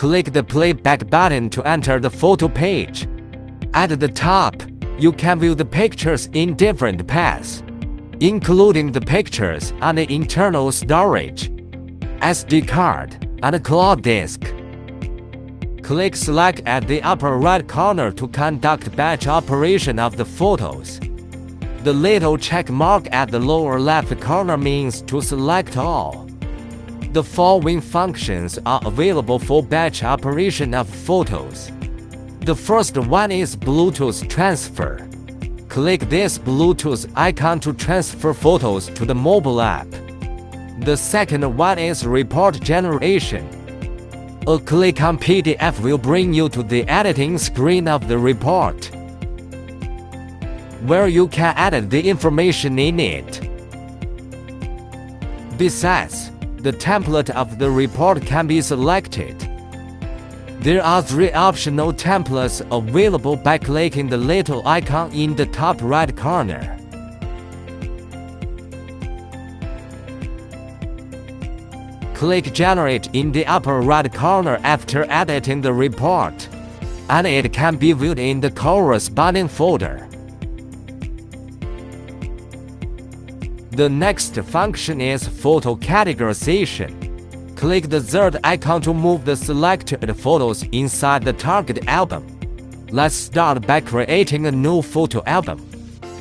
Click the playback button to enter the photo page. At the top, you can view the pictures in different paths, including the pictures and the internal storage, SD card, and cloud disk. Click Select at the upper right corner to conduct batch operation of the photos. The little check mark at the lower left corner means to select all. The following functions are available for batch operation of photos. The first one is Bluetooth transfer. Click this Bluetooth icon to transfer photos to the mobile app. The second one is report generation. A click on PDF will bring you to the editing screen of the report, where you can edit the information in it. Besides, the template of the report can be selected. There are 3 optional templates available by clicking the little icon in the top right corner. Click Generate in the upper right corner after editing the report, and it can be viewed in the corresponding folder. The next function is photo categorization. Click the third icon to move the selected photos inside the target album. Let's start by creating a new photo album.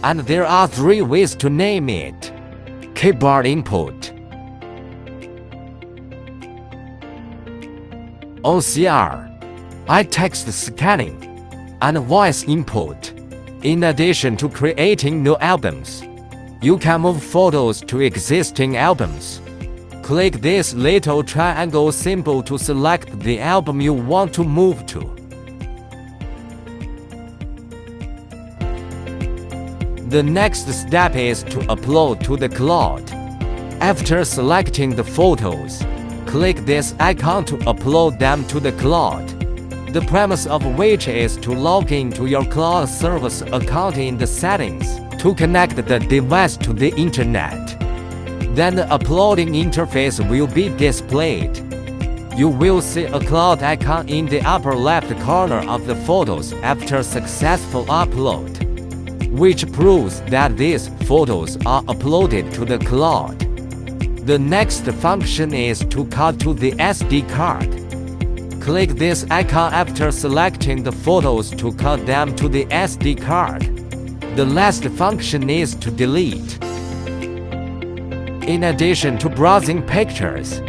And there are 3 ways to name it: keyboard input, OCR, text scanning, and voice input. In addition to creating new albums, you can move photos to existing albums. Click this little triangle symbol to select the album you want to move to. The next step is to upload to the cloud. After selecting the photos, click this icon to upload them to the cloud, the premise of which is to log into your cloud service account in the settings to connect the device to the internet. Then the uploading interface will be displayed. You will see a cloud icon in the upper left corner of the photos after successful upload, which proves that these photos are uploaded to the cloud. The next function is to cut to the SD card. Click this icon after selecting the photos to cut them to the SD card. The last function is to delete. In addition to browsing pictures,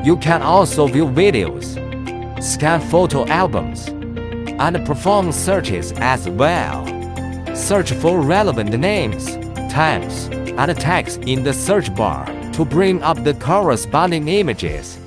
you can also view videos, scan photo albums, and perform searches as well. Search for relevant names, times, and tags in the search bar to bring up the corresponding images.